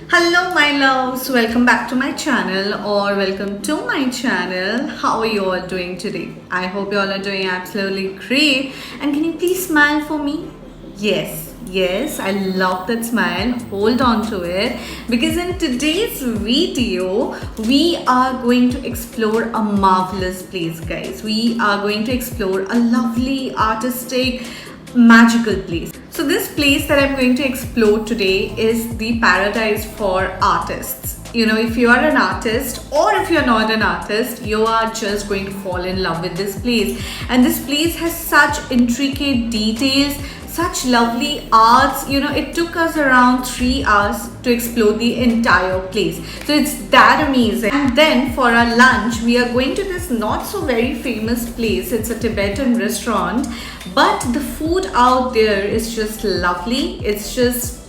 Hello my loves, welcome back to my channel or welcome to my channel. How are you all doing today? I hope you all are doing absolutely great. And can you please smile for me? Yes, I love that smile. Hold on to it because in today's video we are going to explore a marvelous place, guys. We are going to explore a lovely, artistic, magical place. So this place that I'm going to explore today is the paradise for artists. You know, if you are an artist or if you're not an artist, you are just going to fall in love with this place. And this place has such intricate details, such lovely arts. You know, it took us around 3 hours to explore the entire place. So it's that amazing. And then for our lunch, we are going to this not so very famous place. It's a Tibetan restaurant, but the food out there is just lovely. It's just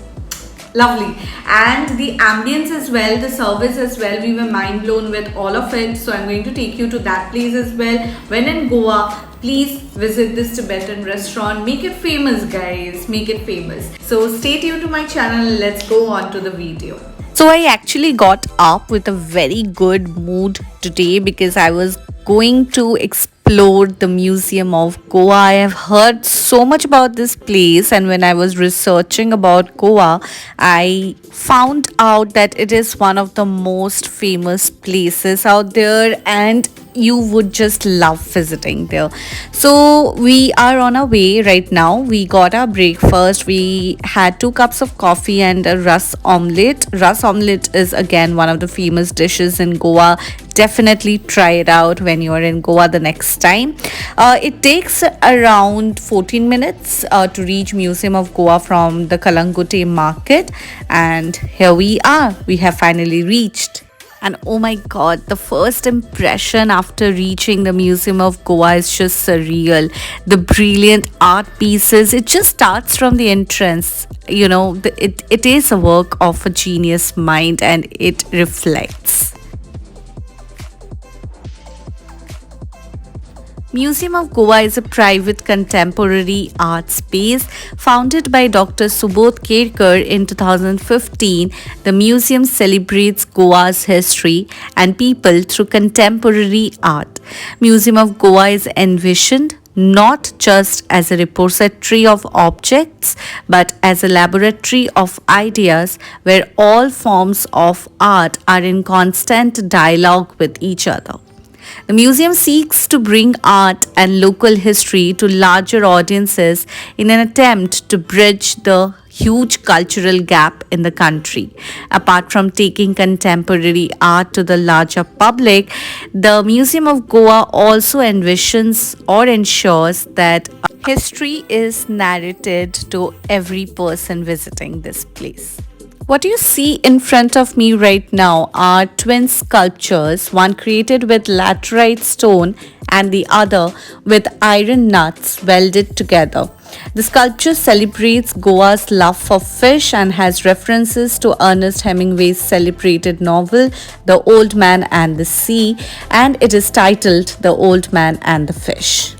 lovely, and the ambience as well, the service as well, we were mind blown with all of it. So I'm going to take you to that place as well. When in Goa, please visit this Tibetan restaurant. Make it famous, guys, make it famous. So stay tuned to my channel. Let's go on to the video. So I actually got up with a very good mood today because I was going to explore the Museum of Goa. I have heard so much about this place, and when I was researching about Goa, I found out that it is one of the most famous places out there, and you would just love visiting there. So we are on our way right now. We got our breakfast. We had 2 cups of coffee and a Rus omelette. Rus omelette is again one of the famous dishes in Goa. Definitely try it out when you are in Goa the next time. It takes around 14 minutes to reach Museum of Goa from the Calangute market, and here we are. We have finally reached. And oh my god, the first impression after reaching the Museum of Goa is just surreal. The brilliant art pieces, it just starts from the entrance. You know, it is a work of a genius mind, and it reflects. Museum of Goa is a private contemporary art space founded by Dr. Subodh Kerkar in 2015. The museum celebrates Goa's history and people through contemporary art. Museum of Goa is envisioned not just as a repository of objects, but as a laboratory of ideas where all forms of art are in constant dialogue with each other. The museum seeks to bring art and local history to larger audiences in an attempt to bridge the huge cultural gap in the country. Apart from taking contemporary art to the larger public, the Museum of Goa also envisions or ensures that history is narrated to every person visiting this place. What you see in front of me right now are twin sculptures, one created with laterite stone and the other with iron nuts welded together. The sculpture celebrates Goa's love for fish and has references to Ernest Hemingway's celebrated novel, The Old Man and the Sea, and it is titled The Old Man and the Fish.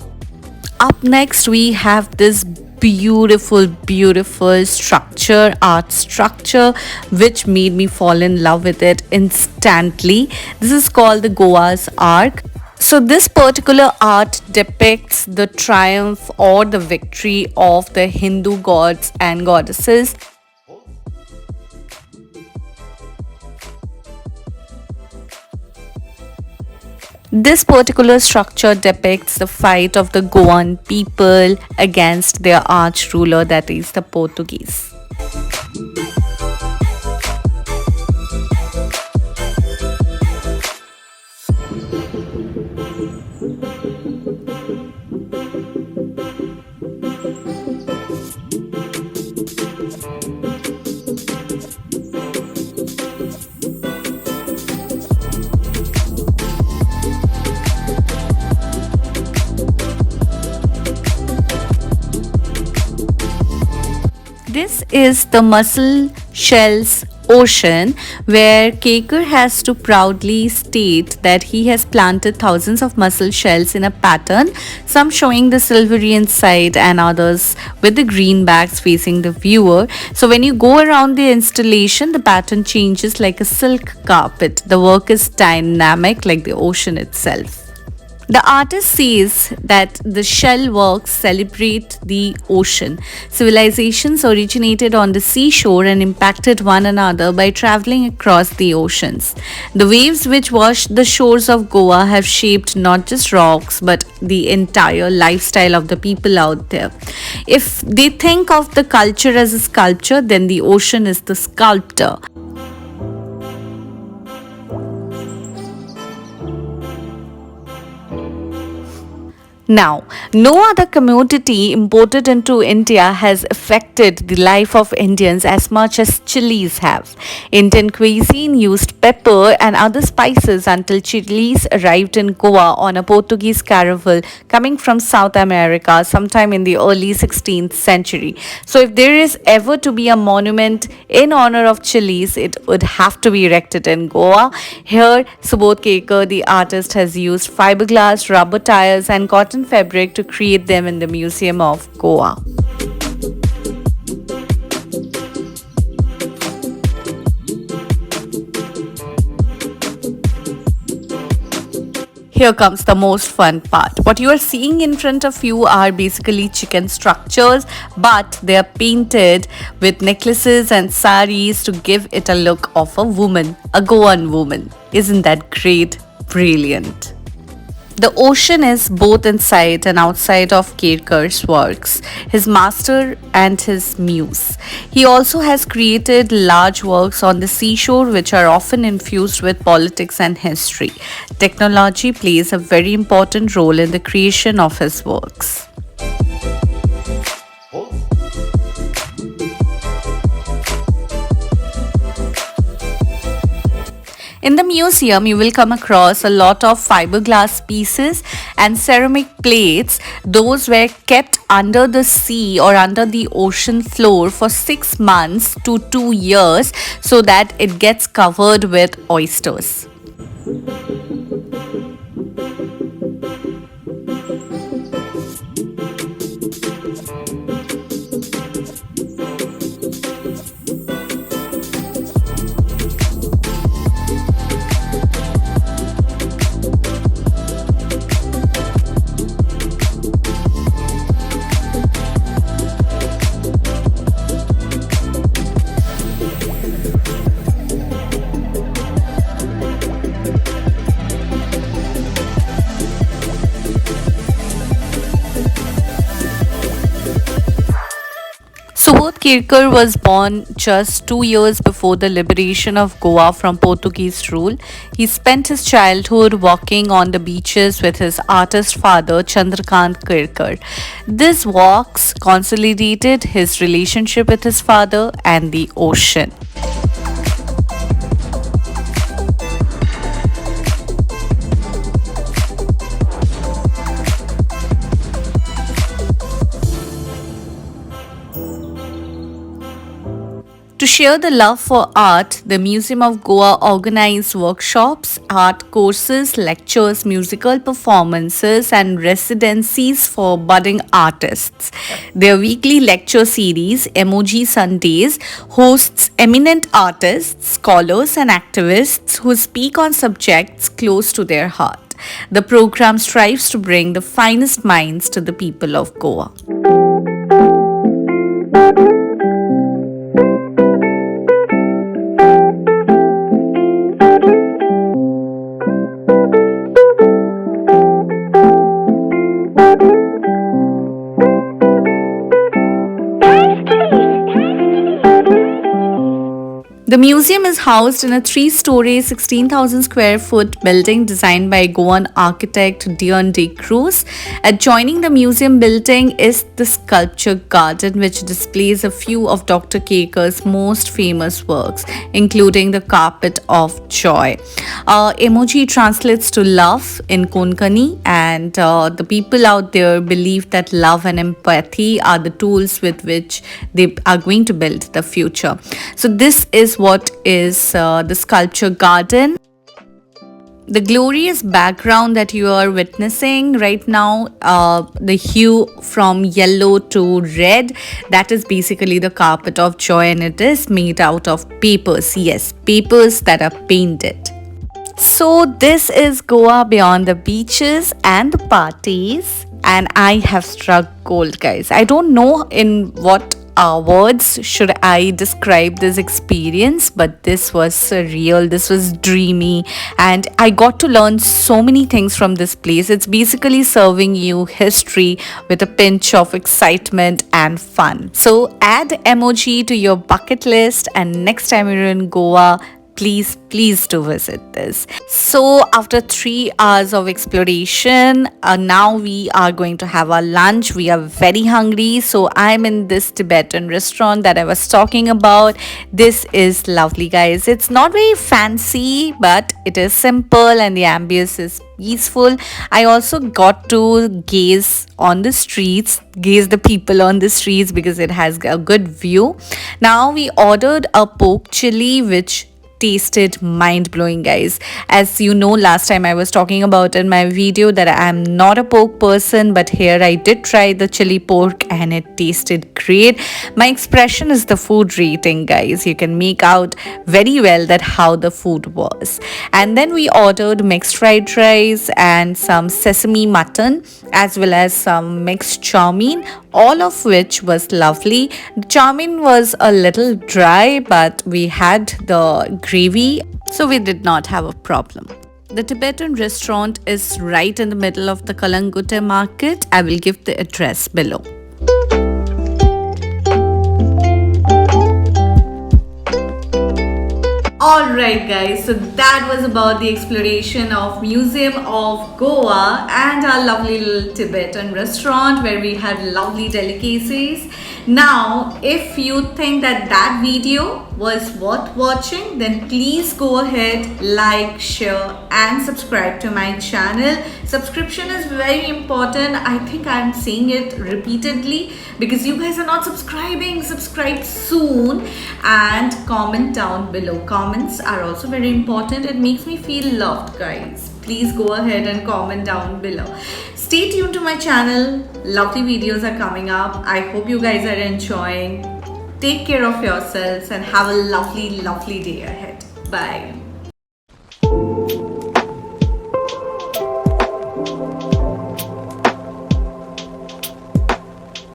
Up next, we have this beautiful art structure which made me fall in love with it instantly. This is called the Goa's Ark. So this particular art depicts the triumph or the victory of the Hindu gods and goddesses. This particular structure depicts the fight of the Goan people against their arch ruler, that is the Portuguese. This is the mussel shells ocean, where Kerkar has to proudly state that he has planted thousands of mussel shells in a pattern, some showing the silvery inside and others with the green backs facing the viewer. So when you go around the installation, the pattern changes like a silk carpet. The work is dynamic like the ocean itself. The artist says that the shell works celebrate the ocean. Civilizations originated on the seashore and impacted one another by traveling across the oceans. The waves which washed the shores of Goa have shaped not just rocks but the entire lifestyle of the people out there. If they think of the culture as a sculpture, then the ocean is the sculptor. Now, no other commodity imported into India has affected the life of Indians as much as chilies have. Indian cuisine used pepper and other spices until chilies arrived in Goa on a Portuguese caravel coming from South America sometime in the early 16th century. So, if there is ever to be a monument in honor of chilies, it would have to be erected in Goa. Here, Subodh Kerkar, the artist, has used fiberglass, rubber tires, and cotton fabric to create them in the Museum of Goa. Here comes the most fun part. What you are seeing in front of you are basically chicken structures, but they are painted with necklaces and saris to give it a look of a woman, a Goan woman. Isn't that great? Brilliant. The ocean is both inside and outside of Kerkar's works, his master and his muse. He also has created large works on the seashore which are often infused with politics and history. Technology plays a very important role in the creation of his works. In the museum, you will come across a lot of fiberglass pieces and ceramic plates. Those were kept under the sea or under the ocean floor for 6 months to 2 years so that it gets covered with oysters. Subodh Kerkar was born just 2 years before the liberation of Goa from Portuguese rule. He spent his childhood walking on the beaches with his artist father Chandrakant Kerkar. These walks consolidated his relationship with his father and the ocean. To share the love for art, the Museum of Goa organized workshops, art courses, lectures, musical performances, and residencies for budding artists. Their weekly lecture series, Emoji Sundays, hosts eminent artists, scholars, and activists who speak on subjects close to their heart. The program strives to bring the finest minds to the people of Goa. The museum is housed in a 3-story, 16,000 square foot building designed by Goan architect Dion de Cruz. Adjoining the museum building is the sculpture garden, which displays a few of Dr. Kerkar's most famous works, including the Carpet of Joy. Emoji translates to love in Konkani, and the people out there believe that love and empathy are the tools with which they are going to build the future. So this is is what is the sculpture garden. The glorious background that you are witnessing right now, the hue from yellow to red, that is basically the carpet of joy, and it is made out of papers. Yes, papers that are painted. So this is Goa beyond the beaches and the parties, and I have struck gold, guys. I don't know in what words should I describe this experience, but this was surreal, this was dreamy, and I got to learn so many things from this place. It's basically serving you history with a pinch of excitement and fun. So add emoji to your bucket list, and next time you're in Goa, please do visit this. So after 3 hours of exploration, now we are going to have our lunch. We are very hungry, so I'm in this Tibetan restaurant that I was talking about. This is lovely, guys. It's not very fancy, but it is simple and the ambience is peaceful. I also got to gaze the people on the streets, because it has a good view. Now we ordered a pork chili, which tasted mind-blowing, guys. As you know, last time I was talking about in my video that I am not a pork person, but here I did try the chili pork and it tasted great. My expression is the food rating, guys. You can make out very well that how the food was. And then we ordered mixed fried rice and some sesame mutton, as well as some mixed chow mein, all of which was lovely. The chow mein was a little dry, but we had the gravy, so we did not have a problem. The Tibetan restaurant is right in the middle of the Calangute market. I will give the address below. Alright guys, so that was about the exploration of Museum of Goa and our lovely little Tibetan restaurant where we had lovely delicacies. Now, if you think that video was worth watching, then please go ahead, like, share and subscribe to my channel. Subscription is very important. I think I'm saying it repeatedly because you guys are not subscribing. Subscribe soon and comment down below. Comments are also very important. It makes me feel loved, guys. Please go ahead and comment down below. Stay tuned to my channel. Lovely videos are coming up. I hope you guys are enjoying. Take care of yourselves and have a lovely day ahead. Bye.